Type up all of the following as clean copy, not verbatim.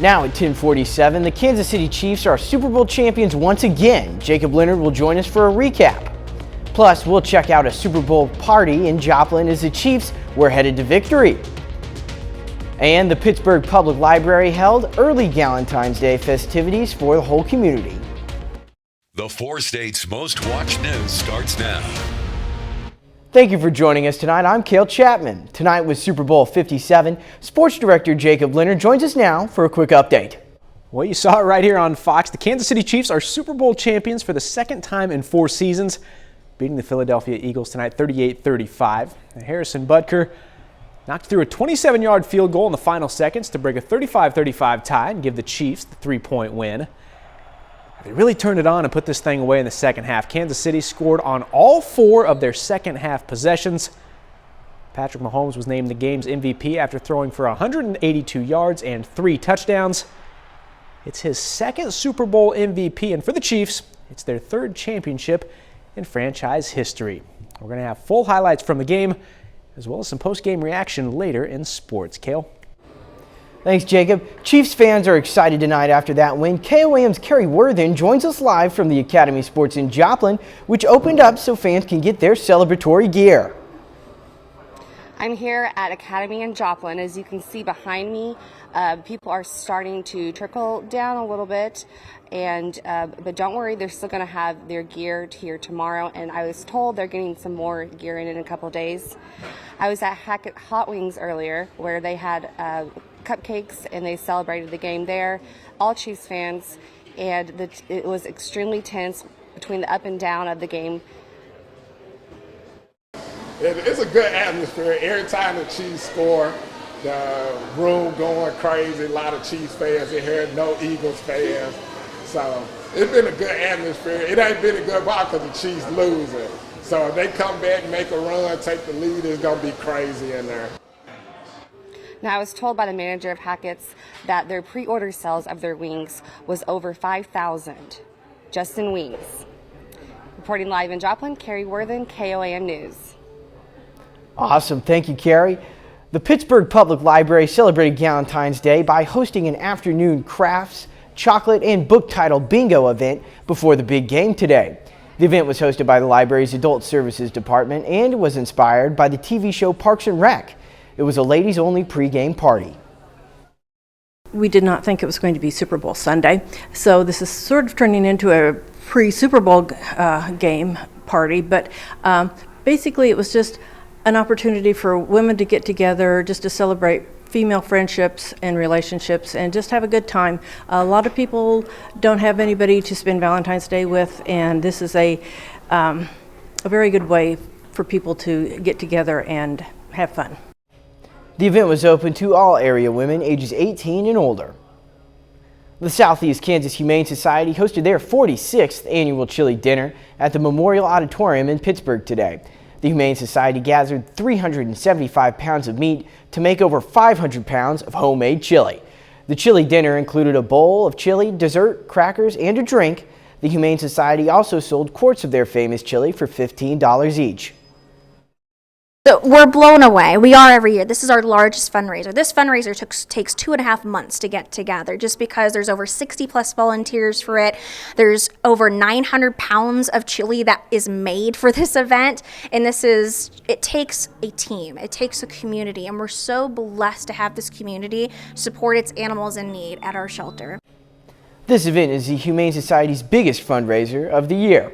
Now at 10:47, the Kansas City Chiefs are Super Bowl champions once again. Jacob Leonard will join us for a recap. Plus, we'll check out a Super Bowl party in Joplin as the Chiefs were headed to victory. And the Pittsburgh Public Library held early Valentine's Day festivities for the whole community. The 4 states' most watched news starts now. Thank you for joining us tonight. I'm Cale Chapman. Tonight was Super Bowl 57. Sports Director Jacob Leonard joins us now for a quick update. Well, you saw it right here on Fox. The Kansas City Chiefs are Super Bowl champions for the second time in 4 seasons, beating the Philadelphia Eagles tonight 38-35. Harrison Butker knocked through a 27-yard field goal in the final seconds to break a 35-35 tie and give the Chiefs the 3-point win. They really turned it on and put this thing away in the second half. Kansas City scored on all 4 of their second half possessions. Patrick Mahomes was named the game's MVP after throwing for 182 yards and 3 touchdowns. It's his second Super Bowl MVP, and for the Chiefs, it's their 3rd championship in franchise history. We're going to have full highlights from the game, as well as some post-game reaction later in sports. Cale? Thanks, Jacob. Chiefs fans are excited tonight after that win. KOAM's Carrie Worthen joins us live from the Academy Sports in Joplin, which opened up so fans can get their celebratory gear. I'm here at Academy in Joplin. As you can see behind me, people are starting to trickle down a little bit, and but don't worry, they're still going to have their gear here tomorrow, and I was told they're getting some more gear in a couple days. I was at Hackett Hot Wings earlier, where they had cupcakes and they celebrated the game there, all Chiefs fans, and it was extremely tense between the up and down of the game. It's a good atmosphere. Every time the Chiefs score, the room going crazy. A lot of Chiefs fans in here, no Eagles fans. So it's been a good atmosphere. It ain't been a good ball because the Chiefs losing. So if they come back, make a run, take the lead, it's going to be crazy in there. Now, I was told by the manager of Hackett's that their pre-order sales of their wings was over 5,000, just in wings. Reporting live in Joplin, Carrie Worthen, KOAM News. Awesome. Thank you, Carrie. The Pittsburgh Public Library celebrated Valentine's Day by hosting an afternoon crafts, chocolate, and book title bingo event before the big game today. The event was hosted by the library's Adult Services Department and was inspired by the TV show Parks and Rec. It was a ladies-only pregame party. We did not think it was going to be Super Bowl Sunday, so this is sort of turning into a pre-Super Bowl game party, but basically it was just an opportunity for women to get together just to celebrate female friendships and relationships and just have a good time. A lot of people don't have anybody to spend Valentine's Day with, and this is a very good way for people to get together and have fun. The event was open to all area women ages 18 and older. The Southeast Kansas Humane Society hosted their 46th annual chili dinner at the Memorial Auditorium in Pittsburgh today. The Humane Society gathered 375 pounds of meat to make over 500 pounds of homemade chili. The chili dinner included a bowl of chili, dessert, crackers, and a drink. The Humane Society also sold quarts of their famous chili for $15 each. So we're blown away. We are every year. This is our largest fundraiser. This fundraiser takes 2.5 months to get together just because there's over 60 plus volunteers for it. There's over 900 pounds of chili that is made for this event. And it takes a team. It takes a community. And we're so blessed to have this community support its animals in need at our shelter. This event is the Humane Society's biggest fundraiser of the year.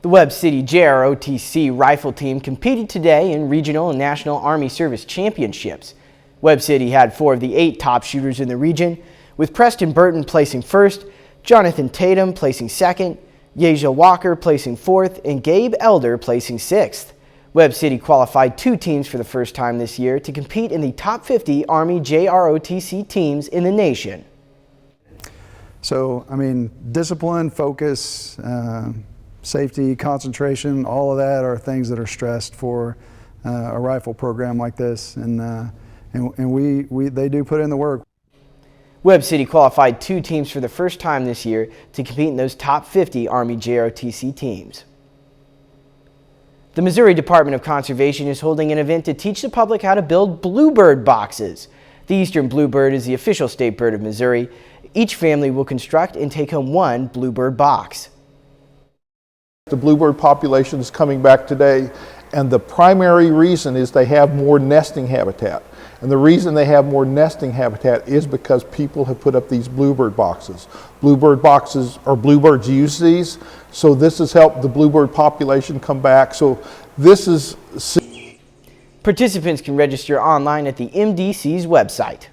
The Webb City JROTC rifle team competed today in regional and national Army Service Championships. Webb City had 4 of the 8 top shooters in the region, with Preston Burton placing 1st, Jonathan Tatum placing 2nd, Yeja Walker placing 4th, and Gabe Elder placing 6th. Webb City qualified 2 teams for the first time this year to compete in the top 50 Army JROTC teams in the nation. So, I mean, discipline, focus, safety, concentration, all of that are things that are stressed for a rifle program like this, and they do put in the work. Webb City qualified 2 teams for the first time this year to compete in those top 50 Army JROTC teams. The Missouri Department of Conservation is holding an event to teach the public how to build bluebird boxes. The eastern bluebird is the official state bird of Missouri. Each family will construct and take home one bluebird box. The bluebird population is coming back today, and the primary reason is they have more nesting habitat. And the reason they have more nesting habitat is because people have put up these bluebird boxes. Bluebird boxes, or bluebirds use these, so this has helped the bluebird population come back. So this is... Participants can register online at the MDC's website.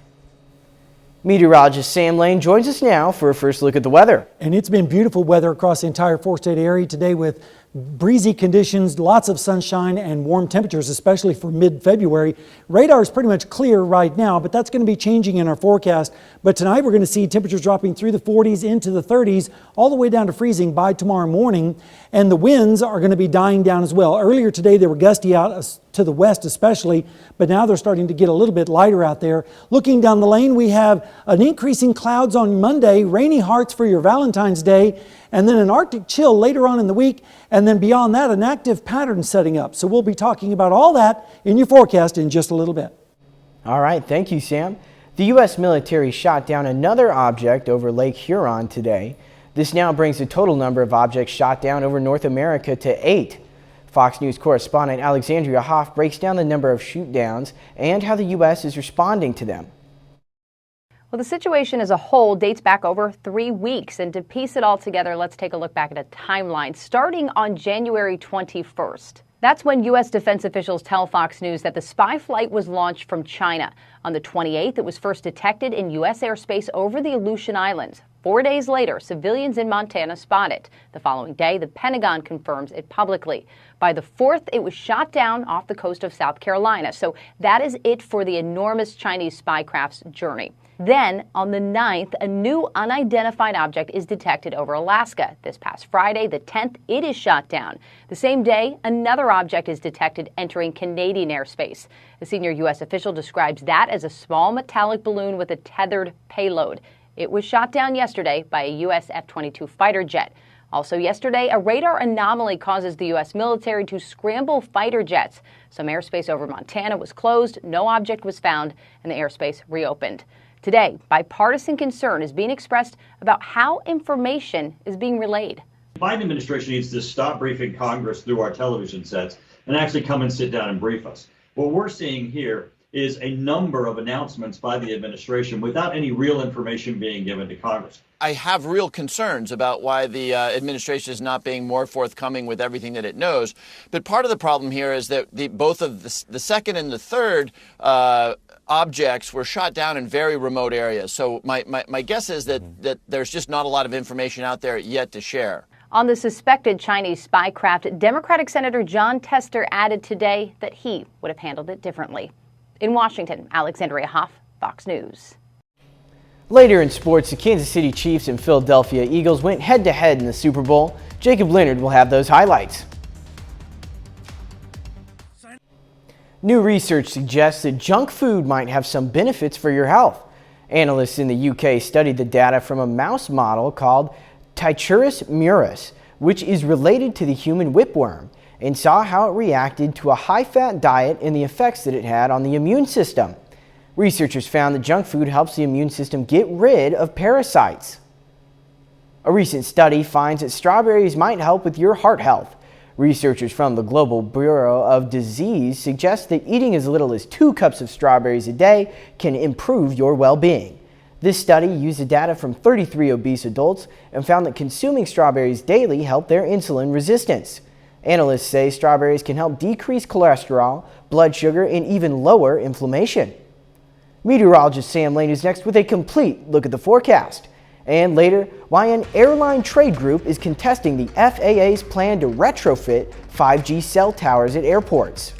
Meteorologist Sam Lane joins us now for a first look at the weather. And it's been beautiful weather across the entire four-state area today with breezy conditions, lots of sunshine and warm temperatures, especially for mid-February. Radar is pretty much clear right now, but that's going to be changing in our forecast. But tonight we're going to see temperatures dropping through the 40s into the 30s, all the way down to freezing by tomorrow morning. And the winds are going to be dying down as well. Earlier today they were gusty out to the west especially, but now they're starting to get a little bit lighter out there. Looking down the lane, we have an increase in clouds on Monday, rainy hearts for your Valentine's Day, and then an Arctic chill later on in the week, and then beyond that, an active pattern setting up. So we'll be talking about all that in your forecast in just a little bit. All right, thank you, Sam. The U.S. military shot down another object over Lake Huron today. This now brings the total number of objects shot down over North America to 8. Fox News correspondent Alexandria Hoff breaks down the number of shoot-downs and how the U.S. is responding to them. Well, the situation as a whole dates back over 3 weeks, and to piece it all together, let's take a look back at a timeline starting on January 21st. That's when U.S. defense officials tell Fox News that the spy flight was launched from China. On the 28th, it was first detected in U.S. airspace over the Aleutian Islands. 4 days later, civilians in Montana spot it. The following day, the Pentagon confirms it publicly. By the 4th, it was shot down off the coast of South Carolina. So that is it for the enormous Chinese spy craft's journey. Then, on the 9th, a new unidentified object is detected over Alaska. This past Friday, the 10th, it is shot down. The same day, another object is detected entering Canadian airspace. A senior U.S. official describes that as a small metallic balloon with a tethered payload. It was shot down yesterday by a U.S. F-22 fighter jet. Also yesterday, a radar anomaly causes the U.S. military to scramble fighter jets. Some airspace over Montana was closed, no object was found, and the airspace reopened. Today, bipartisan concern is being expressed about how information is being relayed. The Biden administration needs to stop briefing Congress through our television sets and actually come and sit down and brief us. What we're seeing here is a number of announcements by the administration without any real information being given to Congress. I have real concerns about why the administration is not being more forthcoming with everything that it knows. But part of the problem here is that both of the second and the third objects were shot down in very remote areas. So my guess is that there's just not a lot of information out there yet to share. On the suspected Chinese spy craft, Democratic Senator John Tester added today that he would have handled it differently. In Washington, Alexandria Hoff, Fox News. Later in sports, the Kansas City Chiefs and Philadelphia Eagles went head-to-head in the Super Bowl. Jacob Leonard will have those highlights. New research suggests that junk food might have some benefits for your health. Analysts in the UK studied the data from a mouse model called Trichuris murus, which is related to the human whipworm, and saw how it reacted to a high-fat diet and the effects that it had on the immune system. Researchers found that junk food helps the immune system get rid of parasites. A recent study finds that strawberries might help with your heart health. Researchers from the Global Bureau of Disease suggest that eating as little as 2 cups of strawberries a day can improve your well-being. This study used the data from 33 obese adults and found that consuming strawberries daily helped their insulin resistance. Analysts say strawberries can help decrease cholesterol, blood sugar, and even lower inflammation. Meteorologist Sam Lane is next with a complete look at the forecast. And later, why an airline trade group is contesting the FAA's plan to retrofit 5G cell towers at airports.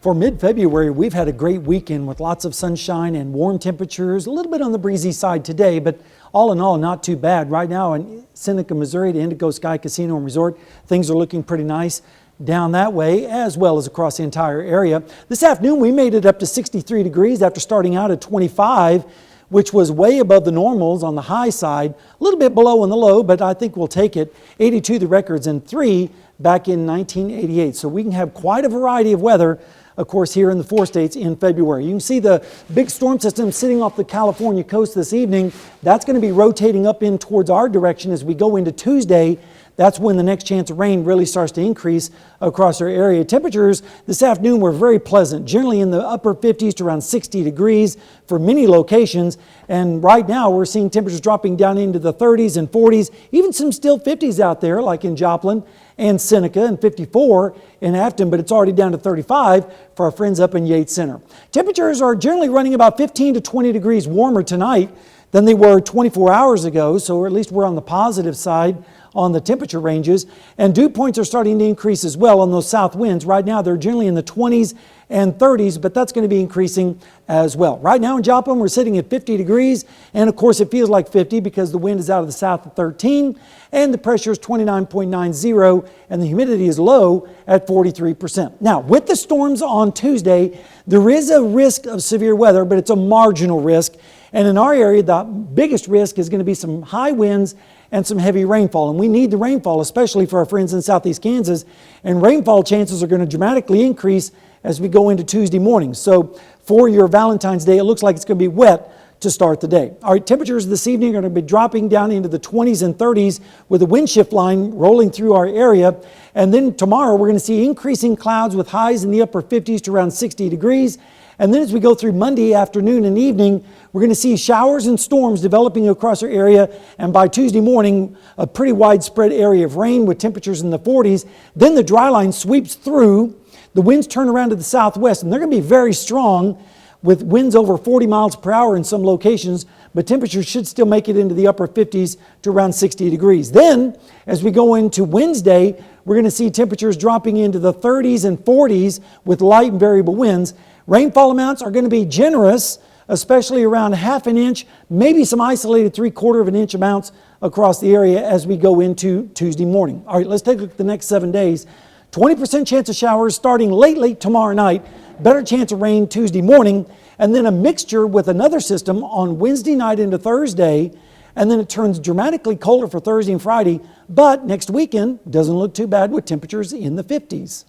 For mid-February, we've had a great weekend with lots of sunshine and warm temperatures, a little bit on the breezy side today, but all in all, not too bad. Right now in Seneca, Missouri, the Indigo Sky Casino and Resort, things are looking pretty nice down that way, as well as across the entire area. This afternoon, we made it up to 63 degrees after starting out at 25, which was way above the normals on the high side, a little bit below on the low, but I think we'll take it. 82 the records, and 3 back in 1988. So we can have quite a variety of weather, of course, here in the 4 states in February. You can see the big storm system sitting off the California coast this evening. That's going to be rotating up in towards our direction as we go into Tuesday. That's when the next chance of rain really starts to increase across our area. Temperatures this afternoon were very pleasant, generally in the upper 50s to around 60 degrees for many locations. And right now we're seeing temperatures dropping down into the 30s and 40s, even some still 50s out there like in Joplin and Seneca, and 54 in Afton, but it's already down to 35 for our friends up in Yates Center. Temperatures are generally running about 15 to 20 degrees warmer tonight than they were 24 hours ago, so at least we're on the positive side on the temperature ranges. And dew points are starting to increase as well on those south winds. Right now they're generally in the 20s and 30s, but that's going to be increasing as well. Right now in Joplin we're sitting at 50 degrees, and of course it feels like 50 because the wind is out of the south at 13 and the pressure is 29.90 and the humidity is low at 43%. Now with the storms on Tuesday, there is a risk of severe weather, but it's a marginal risk. And in our area, the biggest risk is going to be some high winds and some heavy rainfall. And we need the rainfall, especially for our friends in southeast Kansas. And rainfall chances are going to dramatically increase as we go into Tuesday morning. So for your Valentine's Day, it looks like it's going to be wet to start the day. All right, temperatures this evening are going to be dropping down into the 20s and 30s with a wind shift line rolling through our area. And then tomorrow, we're going to see increasing clouds with highs in the upper 50s to around 60 degrees. And then as we go through Monday afternoon and evening, we're going to see showers and storms developing across our area. And by Tuesday morning, a pretty widespread area of rain with temperatures in the 40s. Then the dry line sweeps through. The winds turn around to the southwest, and they're going to be very strong with winds over 40 miles per hour in some locations, but temperatures should still make it into the upper 50s to around 60 degrees. Then, as we go into Wednesday, we're going to see temperatures dropping into the 30s and 40s with light and variable winds. Rainfall amounts are going to be generous, especially around ½ an inch, maybe some isolated 3/4 of an inch amounts across the area as we go into Tuesday morning. All right, let's take a look at the next 7 days. 20% chance of showers starting late tomorrow night, better chance of rain Tuesday morning, and then a mixture with another system on Wednesday night into Thursday, and then it turns dramatically colder for Thursday and Friday, but next weekend doesn't look too bad with temperatures in the 50s.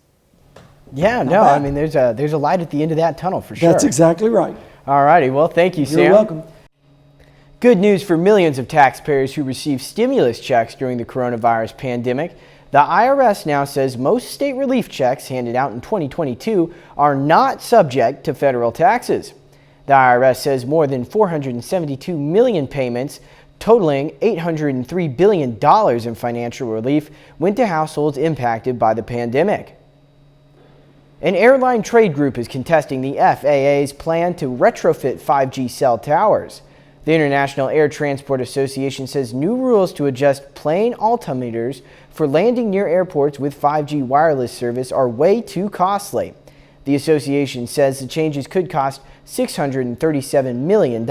Yeah, no, I mean, there's a light at the end of that tunnel for sure. That's exactly right. All righty, well, thank you, Sam. You're welcome. Good news for millions of taxpayers who received stimulus checks during the coronavirus pandemic. The IRS now says most state relief checks handed out in 2022 are not subject to federal taxes. The IRS says more than 472 million payments, totaling $803 billion in financial relief, went to households impacted by the pandemic. An airline trade group is contesting the FAA's plan to retrofit 5G cell towers. The International Air Transport Association says new rules to adjust plane altimeters for landing near airports with 5G wireless service are way too costly. The association says the changes could cost $637 million.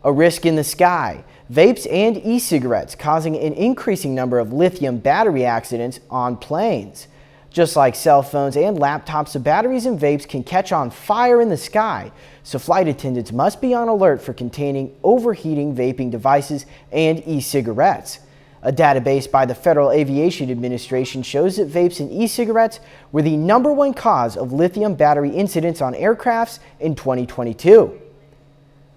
A risk in the sky. Vapes and e-cigarettes causing an increasing number of lithium battery accidents on planes. Just like cell phones and laptops, the batteries in vapes can catch on fire in the sky, so flight attendants must be on alert for containing overheating vaping devices and e-cigarettes. A database by the Federal Aviation Administration shows that vapes and e-cigarettes were the #1 cause of lithium battery incidents on aircrafts in 2022.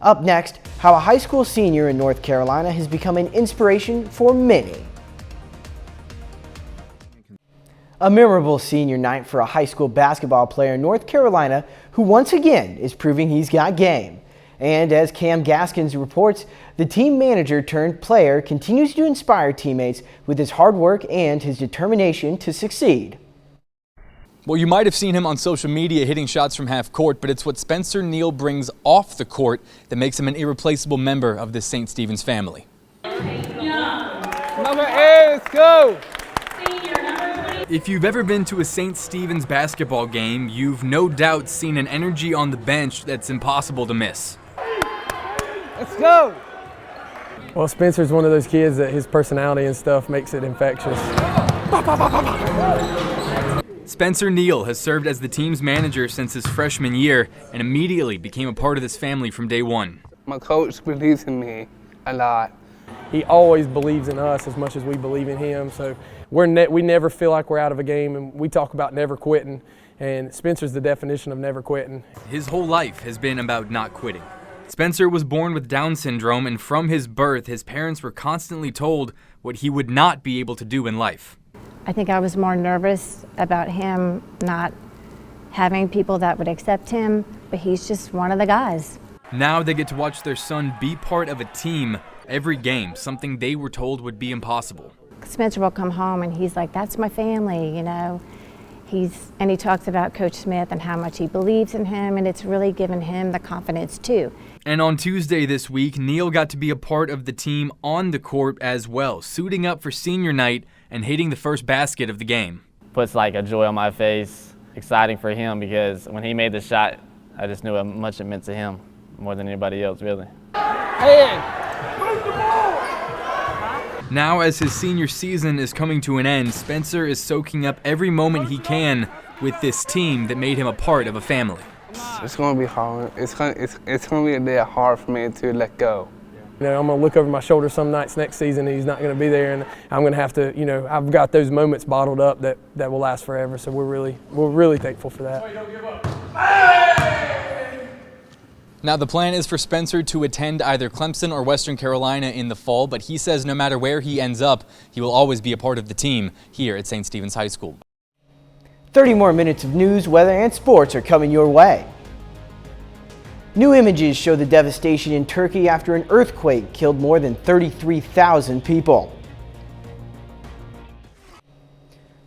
Up next, how a high school senior in North Carolina has become an inspiration for many. A memorable senior night for a high school basketball player in North Carolina who once again is proving he's got game. And as Cam Gaskins reports, the team manager turned player continues to inspire teammates with his hard work and his determination to succeed. Well, you might have seen him on social media hitting shots from half court, but it's what Spencer Neal brings off the court that makes him an irreplaceable member of the St. Stephen's family. Number 8, let's go! If you've ever been to a St. Stephen's basketball game, you've no doubt seen an energy on the bench that's impossible to miss. Let's go! Well, Spencer's one of those kids that his personality and stuff makes it infectious. Spencer Neal has served as the team's manager since his freshman year and immediately became a part of this family from day one. My coach believes in me a lot. He always believes in us as much as we believe in him, so we never feel like we're out of a game, and we talk about never quitting, and Spencer's the definition of never quitting. His whole life has been about not quitting. Spencer was born with Down syndrome, and from his birth, his parents were constantly told what he would not be able to do in life. I think I was more nervous about him not having people that would accept him, but he's just one of the guys. Now they get to watch their son be part of a team every game, something they were told would be impossible. Spencer will come home and he's like, that's my family, you know. And he talks about Coach Smith and how much he believes in him, and it's really given him the confidence too. And on Tuesday this week, Neil got to be a part of the team on the court as well, suiting up for senior night and hitting the first basket of the game. Puts like a joy on my face, exciting for him because when he made the shot, I just knew how much it meant to him, more than anybody else really. Now as his senior season is coming to an end, Spencer is soaking up every moment he can with this team that made him a part of a family. It's going to be hard. It's going to be a day hard for me to let go. You know, I'm going to look over my shoulder some nights next season and he's not going to be there, and I'm going to have to, you know, I've got those moments bottled up that will last forever. So we're really thankful for that. Now the plan is for Spencer to attend either Clemson or Western Carolina in the fall, but he says no matter where he ends up, he will always be a part of the team here at St. Stephen's High School. 30 more minutes of news, weather, and sports are coming your way. New images show the devastation in Turkey after an earthquake killed more than 33,000 people.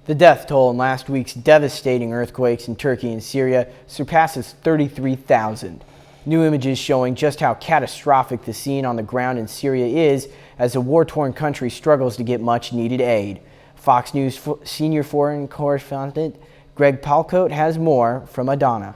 The death toll in last week's devastating earthquakes in Turkey and Syria surpasses 33,000. New images showing just how catastrophic the scene on the ground in Syria is as the war-torn country struggles to get much-needed aid. Fox News senior foreign correspondent Greg Palcote has more from Adana.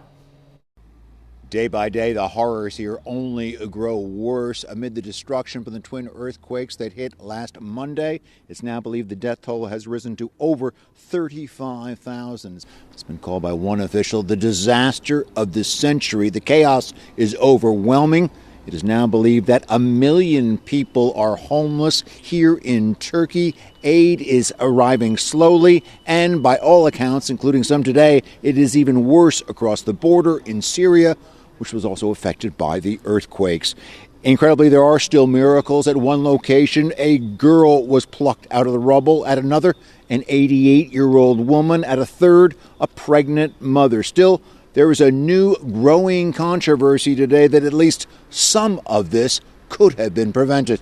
Day by day, the horrors here only grow worse amid the destruction from the twin earthquakes that hit last Monday. It's now believed the death toll has risen to over 35,000. It's been called by one official the disaster of the century. The chaos is overwhelming. It is now believed that 1 million people are homeless here in Turkey. Aid is arriving slowly, and by all accounts, including some today, it is even worse across the border in Syria, which was also affected by the earthquakes. Incredibly, there are still miracles. At one location, a girl was plucked out of the rubble. At another, an 88-year-old woman. At a third, a pregnant mother. Still, there is a new growing controversy today that at least some of this could have been prevented.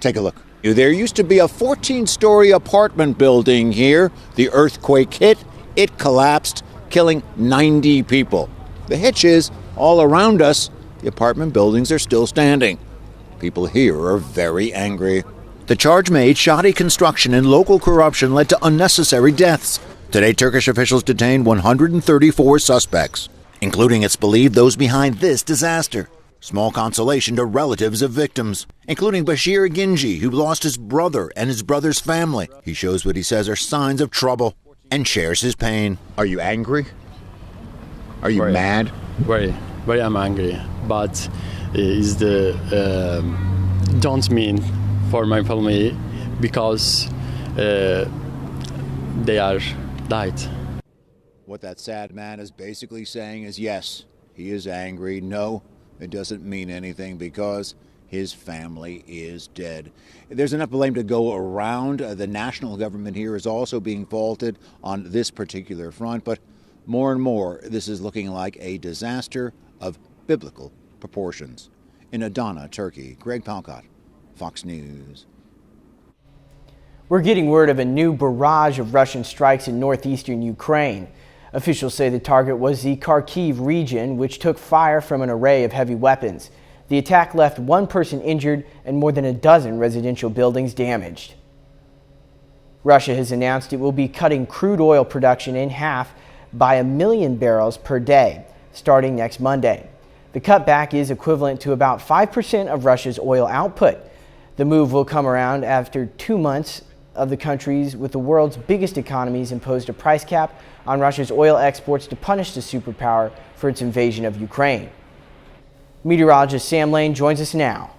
Take a look. There used to be a 14-story apartment building here. The earthquake hit, it collapsed, killing 90 people. The hitch is, all around us, the apartment buildings are still standing. People here are very angry. The charge made, shoddy construction and local corruption led to unnecessary deaths. Today, Turkish officials detained 134 suspects, including, it's believed, those behind this disaster. Small consolation to relatives of victims, including Bashir Ginji, who lost his brother and his brother's family. He shows what he says are signs of trouble and shares his pain. Are you angry? Are you mad? Very I'm angry, but is the don't mean for my family because they are died. What that sad man is basically saying is yes, he is angry. No, it doesn't mean anything because his family is dead. There's enough blame to go around. The national government here is also being faulted on this particular front, but more and more, this is looking like a disaster of biblical proportions. In Adana, Turkey, Greg Palcote, Fox News. We're getting word of a new barrage of Russian strikes in northeastern Ukraine. Officials say the target was the Kharkiv region, which took fire from an array of heavy weapons. The attack left one person injured and more than a dozen residential buildings damaged. Russia has announced it will be cutting crude oil production in half by 1 million barrels per day, starting next Monday. The cutback is equivalent to about 5% of Russia's oil output. The move will come around after 2 months of the countries with the world's biggest economies imposed a price cap on Russia's oil exports to punish the superpower for its invasion of Ukraine. Meteorologist Sam Lane joins us now.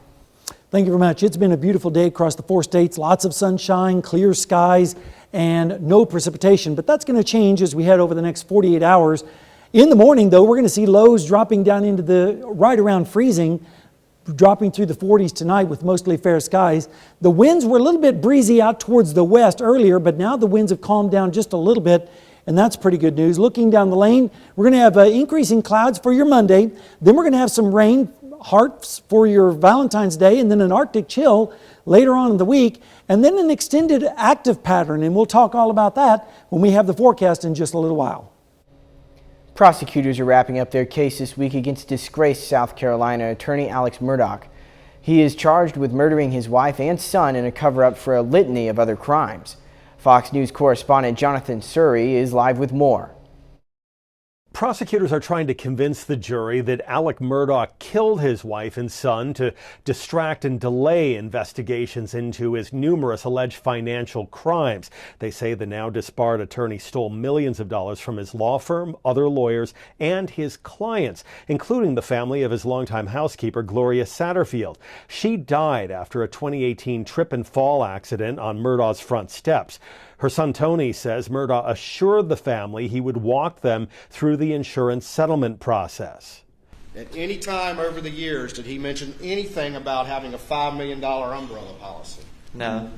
Thank you very much. It's been a beautiful day across the 4 states. Lots of sunshine, clear skies, and no precipitation. But that's going to change as we head over the next 48 hours. In the morning, though, we're going to see lows dropping down into the right around freezing, dropping through the 40s tonight with mostly fair skies. The winds were a little bit breezy out towards the west earlier, but now the winds have calmed down just a little bit, and that's pretty good news. Looking down the lane, we're going to have increasing clouds for your Monday. Then we're going to have some rain, hearts for your Valentine's Day, and then an Arctic chill later on in the week, and then an extended active pattern, and we'll talk all about that when we have the forecast in just a little while. Prosecutors are wrapping up their case this week against disgraced South Carolina attorney Alex Murdaugh. He is charged with murdering his wife and son in a cover-up for a litany of other crimes. Fox News correspondent Jonathan Surrey is live with more. Prosecutors are trying to convince the jury that Alex Murdaugh killed his wife and son to distract and delay investigations into his numerous alleged financial crimes. They say the now disbarred attorney stole millions of dollars from his law firm, other lawyers, and his clients, including the family of his longtime housekeeper, Gloria Satterfield. She died after a 2018 trip and fall accident on Murdaugh's front steps. Her son Tony says Murdaugh assured the family he would walk them through the insurance settlement process. At any time over the years, did he mention anything about having a $5 million umbrella policy? No.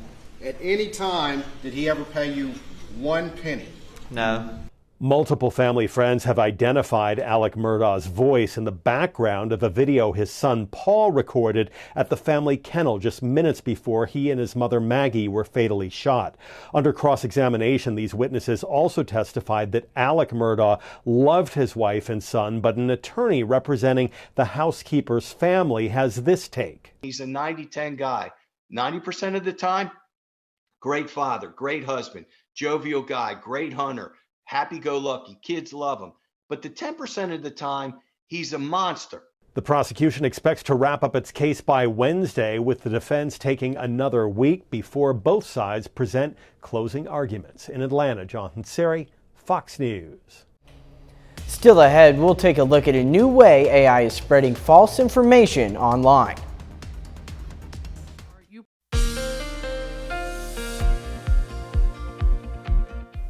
At any time, did he ever pay you 1 penny? No. Multiple family friends have identified Alex Murdaugh's voice in the background of a video his son Paul recorded at the family kennel just minutes before he and his mother Maggie were fatally shot. Under cross-examination, these witnesses also testified that Alex Murdaugh loved his wife and son, but an attorney representing the housekeeper's family has this take. He's a 90-10 guy. 90% of the time, great father, great husband, jovial guy, great hunter, happy-go-lucky, kids love him. But the 10% of the time, he's a monster. The prosecution expects to wrap up its case by Wednesday, with the defense taking another week before both sides present closing arguments. In Atlanta, Jonathan Surrey, Fox News. Still ahead, we'll take a look at a new way AI is spreading false information online.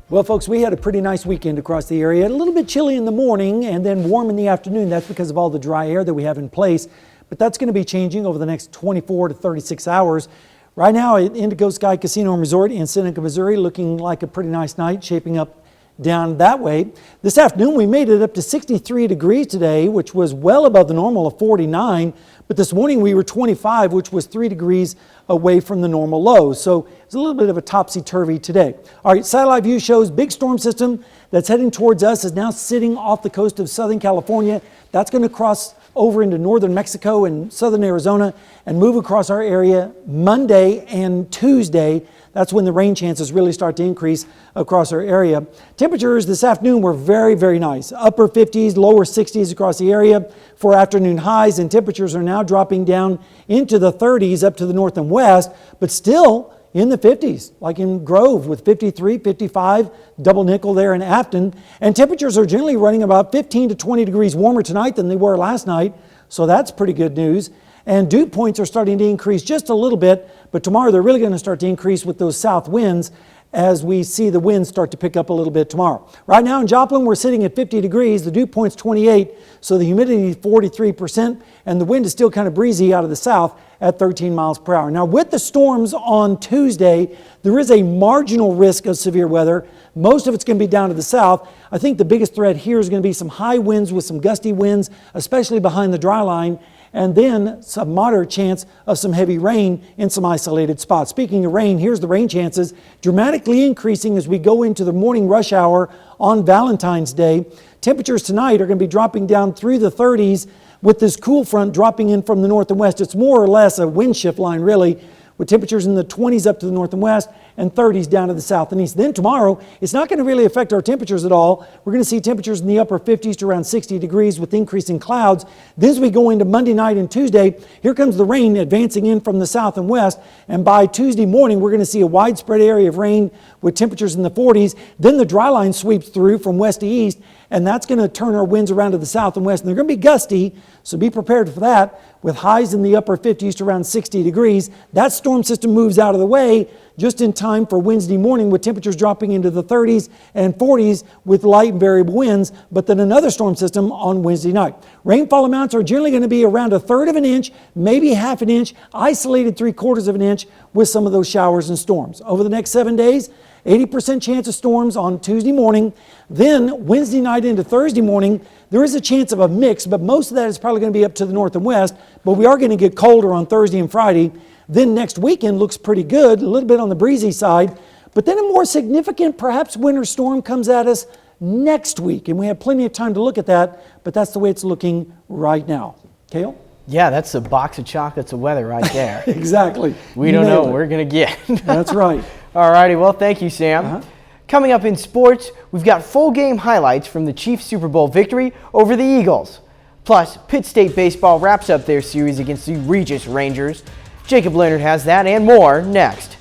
Well, folks, we had a pretty nice weekend across the area. A little bit chilly in the morning and then warm in the afternoon. That's because of all the dry air that we have in place. But that's going to be changing over the next 24 to 36 hours. Right now at Indigo Sky Casino and Resort in Seneca, Missouri, looking like a pretty nice night, shaping up down that way. This afternoon, we made it up to 63 degrees today, which was well above the normal of 49. But this morning, we were 25, which was 3 degrees away from the normal low. So it's a little bit of a topsy-turvy today. All right, satellite view shows big storm system that's heading towards us is now sitting off the coast of Southern California. That's going to cross over into northern Mexico and southern Arizona and move across our area Monday and Tuesday. That's when the rain chances really start to increase across our area. Temperatures this afternoon were very, very nice. Upper 50s, lower 60s across the area for afternoon highs, and temperatures are now dropping down into the 30s up to the north and west, but still in the 50s, like in Grove with 53, 55, double nickel there in Afton. And temperatures are generally running about 15 to 20 degrees warmer tonight than they were last night, so that's pretty good news. And dew points are starting to increase just a little bit, but tomorrow they're really going to start to increase with those south winds as we see the winds start to pick up a little bit tomorrow. Right now in Joplin, we're sitting at 50 degrees. The dew point's 28, so the humidity is 43%, and the wind is still kind of breezy out of the south at 13 miles per hour. Now, with the storms on Tuesday, there is a marginal risk of severe weather. Most of it's going to be down to the south. I think the biggest threat here is going to be some high winds with some gusty winds, especially behind the dry line, and then some moderate chance of some heavy rain in some isolated spots. Speaking of rain, here's the rain chances dramatically increasing as we go into the morning rush hour on Valentine's Day. Temperatures tonight are going to be dropping down through the 30s with this cool front dropping in from the north and west. It's more or less a wind shift line, really, with temperatures in the 20s up to the north and west and 30s down to the south and east. Then tomorrow, it's not going to really affect our temperatures at all. We're going to see temperatures in the upper 50s to around 60 degrees with increasing clouds. Then as we go into Monday night and Tuesday, here comes the rain advancing in from the south and west. And by Tuesday morning, we're going to see a widespread area of rain with temperatures in the 40s. Then the dry line sweeps through from west to east. and that's going to turn our winds around to the south and west. And they're going to be gusty, so be prepared for that, with highs in the upper 50s to around 60 degrees. That storm system moves out of the way just in time for Wednesday morning, with temperatures dropping into the 30s and 40s with light and variable winds, but then another storm system on Wednesday night. Rainfall amounts are generally going to be around 1/3 of an inch, maybe 1/2 an inch, isolated 3/4 of an inch with some of those showers and storms. Over the next 7 days, 80% chance of storms on Tuesday morning. Then Wednesday night into Thursday morning, there is a chance of a mix, but most of that is probably going to be up to the north and west, but we are going to get colder on Thursday and Friday. Then next weekend looks pretty good, a little bit on the breezy side, but then a more significant, perhaps winter storm comes at us next week, and we have plenty of time to look at that, but that's the way it's looking right now. Cale? Yeah, that's a box of chocolates of weather right there. Exactly. We don't know what we're going to get. That's right. All righty, well, thank you, Sam. Coming up in sports, we've got full game highlights from the Chiefs' Super Bowl victory over the Eagles. Plus, Pitt State baseball wraps up their series against the Regis Rangers. Jacob Leonard has that and more next.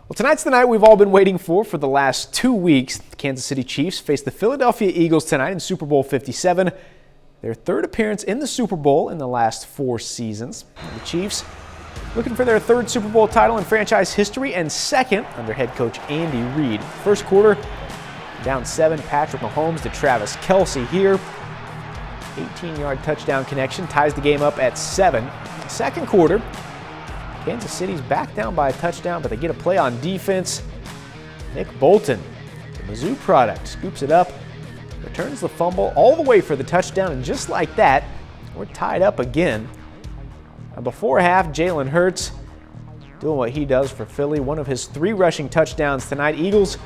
Well, tonight's the night we've all been waiting for the last 2 weeks. The Kansas City Chiefs face the Philadelphia Eagles tonight in Super Bowl 57. Their third appearance in the Super Bowl in the last 4 seasons. The Chiefs looking for their third Super Bowl title in franchise history and second under head coach Andy Reid. First quarter, down 7, Patrick Mahomes to Travis Kelce here. 18-yard touchdown connection ties the game up at 7. Second quarter, Kansas City's back down by a touchdown, but they get a play on defense. Nick Bolton, the Mizzou product, scoops it up, returns the fumble all the way for the touchdown, and just like that, we're tied up again. Now before half, Jalen Hurts doing what he does for Philly, one of his 3 rushing touchdowns tonight. Eagles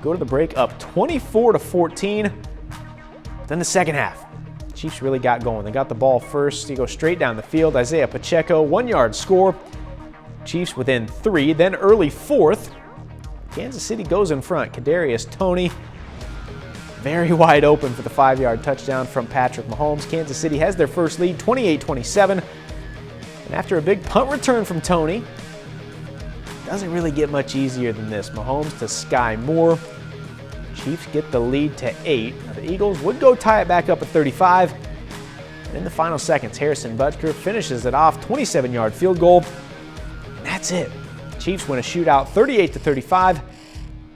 go to the break up 24-14. Then the second half, Chiefs really got going. They got the ball first. You go straight down the field. Isaiah Pacheco, 1-yard score. Chiefs within 3. Then early fourth, Kansas City goes in front. Kadarius Toney very wide open for the 5-yard touchdown from Patrick Mahomes. Kansas City has their first lead, 28-27. And after a big punt return from Toney, doesn't really get much easier than this. Mahomes to Sky Moore. Chiefs get the lead to 8. Now the Eagles would go tie it back up at 35. And in the final seconds, Harrison Butker finishes it off, 27-yard field goal. And that's it. Chiefs win a shootout 38-35.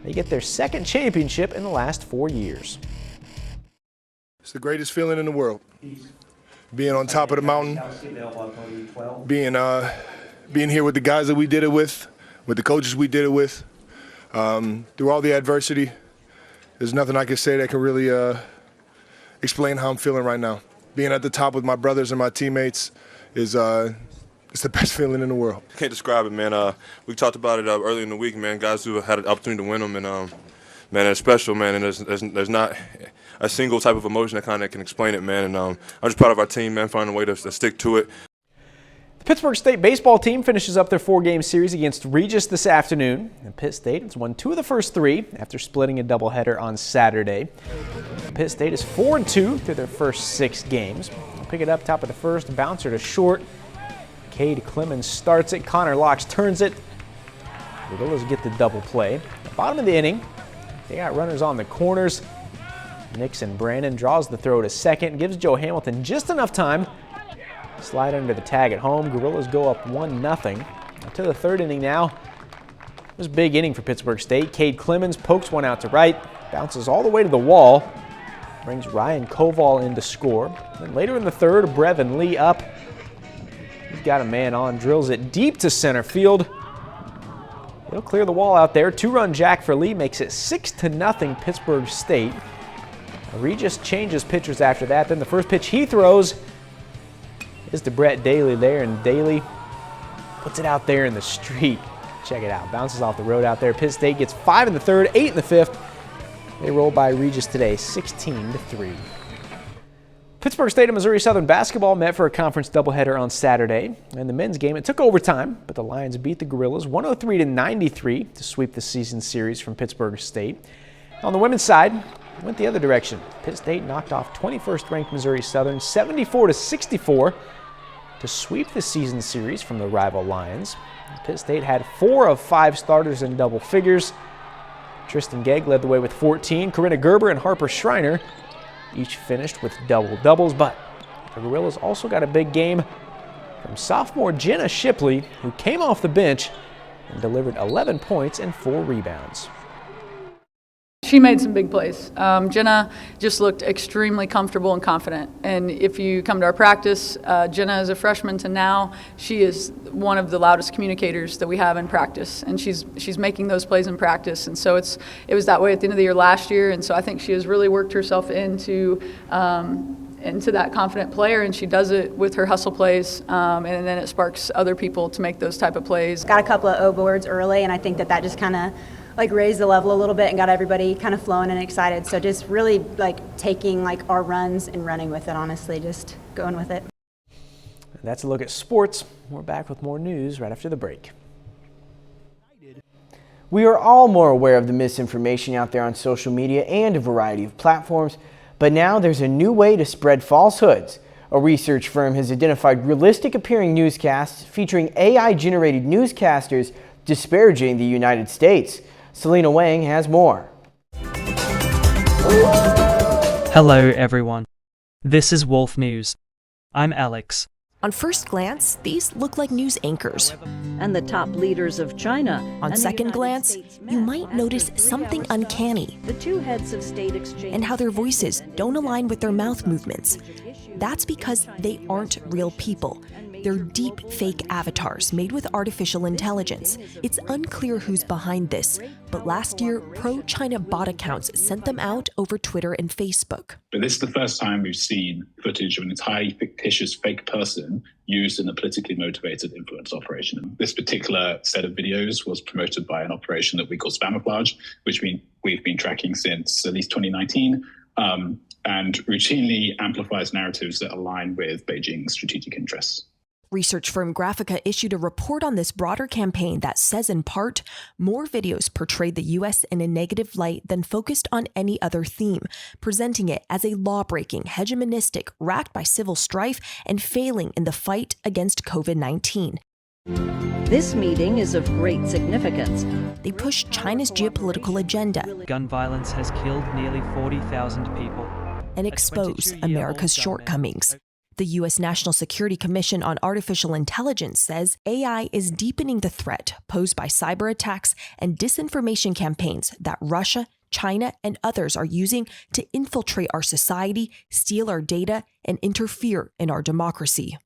They get their second championship in the last 4 years. It's the greatest feeling in the world. Being on top of the mountain, being here with the guys that we did it with the coaches we did it with, through all the adversity. There's nothing I can say that can really explain how I'm feeling right now. Being at the top with my brothers and my teammates is it's the best feeling in the world. I can't describe it, man. We talked about it earlier in the week, man. Guys who had an opportunity to win them, and man, it's special, man. And there's not a single type of emotion that kind of can explain it, man. And I'm just proud of our team, man, finding a way to stick to it. The Pittsburgh State baseball team finishes up their 4-game series against Regis this afternoon. And Pitt State has won 2 of the first 3 after splitting a doubleheader on Saturday. Pitt State is 4-2 through their first 6 games. They'll pick it up top of the first, bouncer to short. Cade Clemens starts it, Connor Locks turns it. The Gorillas get the double play. At the bottom of the inning, they got runners on the corners. Nixon Brandon draws the throw to second, gives Joe Hamilton just enough time. Slide under the tag at home. Gorillas go up 1-0. To the third inning now. It was a big inning for Pittsburgh State. Cade Clemens pokes one out to right, bounces all the way to the wall, brings Ryan Koval in to score. Then later in the third, Brevin Lee up. He's got a man on, drills it deep to center field. He'll clear the wall out there. 2-run jack for Lee makes it 6-0 Pittsburgh State. Regis changes pitchers after that. Then the first pitch he throws is to Brett Daly there, and Daly puts it out there in the street. Check it out. Bounces off the road out there. Pitt State gets 5 in the third, 8 in the fifth. They roll by Regis today, 16-3. Pittsburgh State and Missouri Southern basketball met for a conference doubleheader on Saturday. In the men's game, it took overtime, but the Lions beat the Gorillas 103-93 to sweep the season series from Pittsburgh State. On the women's side, it went the other direction. Pitt State knocked off 21st-ranked Missouri Southern 74-64 to to sweep the season series from the rival Lions. Pitt State had 4 of 5 starters in double figures. Tristan Gegg led the way with 14. Corinna Gerber and Harper Schreiner each finished with double-doubles, but the Gorillas also got a big game from sophomore Jenna Shipley, who came off the bench and delivered 11 points and 4 rebounds. She made some big plays. Jenna just looked extremely comfortable and confident. And if you come to our practice, Jenna is a freshman to now. She is one of the loudest communicators that we have in practice, and she's making those plays in practice. And so it was that way at the end of the year last year. And so I think she has really worked herself into that confident player, and she does it with her hustle plays, and then it sparks other people to make those type of plays. Got a couple of O boards early, and I think that just kind of raised the level a little bit and got everybody kind of flowing and excited. So just really taking our runs and running with it, honestly, just going with it. And that's a look at sports. We're back with more news right after the break. We are all more aware of the misinformation out there on social media and a variety of platforms, but now there's a new way to spread falsehoods. A research firm has identified realistic appearing newscasts featuring AI-generated newscasters disparaging the United States. Selena Wang has more. Hello everyone. This is Wolf News. I'm Alex. On first glance, these look like news anchors. And the top leaders of China. On second glance, you might notice something uncanny. The two heads of state exchange. And how their voices don't align with their mouth movements. That's because they aren't real people. They're deep fake avatars made with artificial intelligence. It's unclear who's behind this, but last year, pro-China bot accounts sent them out over Twitter and Facebook. But this is the first time we've seen footage of an entirely fictitious fake person used in a politically motivated influence operation. This particular set of videos was promoted by an operation that we call Spamouflage, which we've been tracking since at least 2019. And routinely amplifies narratives that align with Beijing's strategic interests. Research firm Graphica issued a report on this broader campaign that says, in part, more videos portrayed the U.S. in a negative light than focused on any other theme, presenting it as a law-breaking, hegemonistic, racked by civil strife, and failing in the fight against COVID-19. This meeting is of great significance. They push China's geopolitical agenda. Gun violence has killed nearly 40,000 people. And expose America's shortcomings. The U.S. National Security Commission on Artificial Intelligence says AI is deepening the threat posed by cyber attacks and disinformation campaigns that Russia, China, and others are using to infiltrate our society, steal our data, and interfere in our democracy.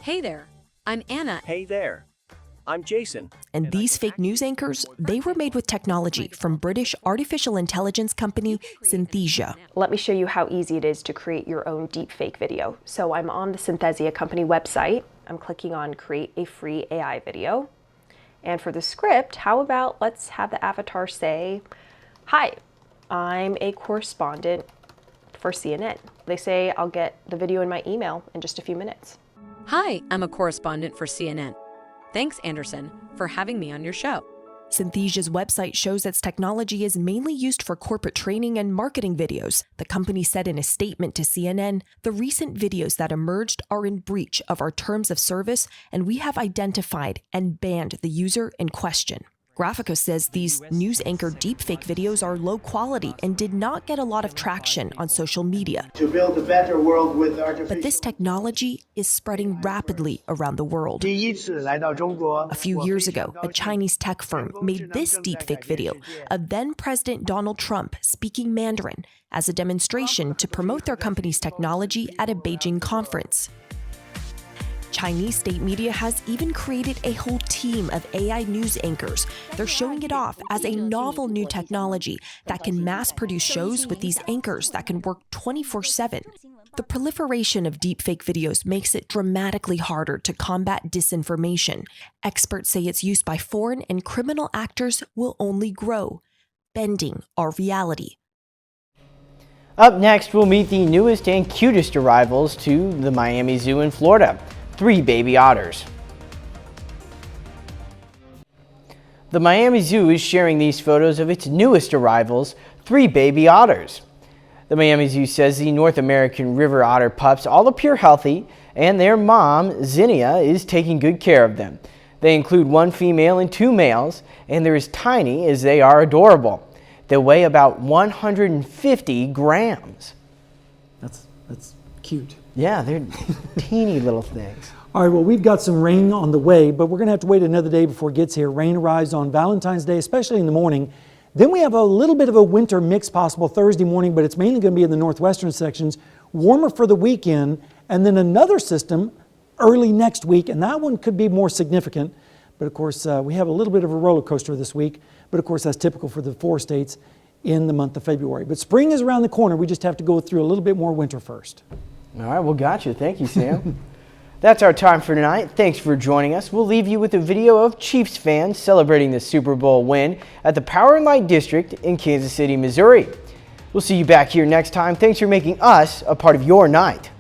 Hey there, I'm Anna. Hey there, I'm Jason. And these fake news anchors, they were made with technology from British artificial intelligence company Synthesia. Let me show you how easy it is to create your own deepfake video. So I'm on the Synthesia company website. I'm clicking on create a free AI video. And for the script, how about let's have the avatar say, "Hi, I'm a correspondent for CNN." They say I'll get the video in my email in just a few minutes. Hi, I'm a correspondent for CNN. Thanks, Anderson, for having me on your show. Synthesia's website shows its technology is mainly used for corporate training and marketing videos. The company said in a statement to CNN, "The recent videos that emerged are in breach of our terms of service, and we have identified and banned the user in question." Graphica says these news anchor deepfake videos are low quality and did not get a lot of traction on social media. To build a better world with artificial. But this technology is spreading rapidly around the world. A few years ago, a Chinese tech firm made this deepfake video of then President Donald Trump speaking Mandarin as a demonstration to promote their company's technology at a Beijing conference. Chinese state media has even created a whole team of AI news anchors. They're showing it off as a novel new technology that can mass-produce shows with these anchors that can work 24/7. The proliferation of deepfake videos makes it dramatically harder to combat disinformation. Experts say its use by foreign and criminal actors will only grow, bending our reality. Up next, we'll meet the newest and cutest arrivals to the Miami Zoo in Florida. 3 baby otters. The Miami Zoo is sharing these photos of its newest arrivals, 3 baby otters. The Miami Zoo says the North American river otter pups all appear healthy and their mom, Zinnia, is taking good care of them. They include 1 female and 2 males, and they're as tiny as they are adorable. They weigh about 150 grams. That's cute. Yeah, they're teeny little things. All right, well, we've got some rain on the way, but we're going to have to wait another day before it gets here. Rain arrives on Valentine's Day, especially in the morning. Then we have a little bit of a winter mix possible Thursday morning, but it's mainly going to be in the northwestern sections. Warmer for the weekend, and then another system early next week, and that one could be more significant. But of course, we have a little bit of a roller coaster this week, but of course that's typical for the 4 states in the month of February. But spring is around the corner. We just have to go through a little bit more winter first. All right, well, gotcha. Thank you, Sam. That's our time for tonight. Thanks for joining us. We'll leave you with a video of Chiefs fans celebrating the Super Bowl win at the Power and Light District in Kansas City, Missouri. We'll see you back here next time. Thanks for making us a part of your night.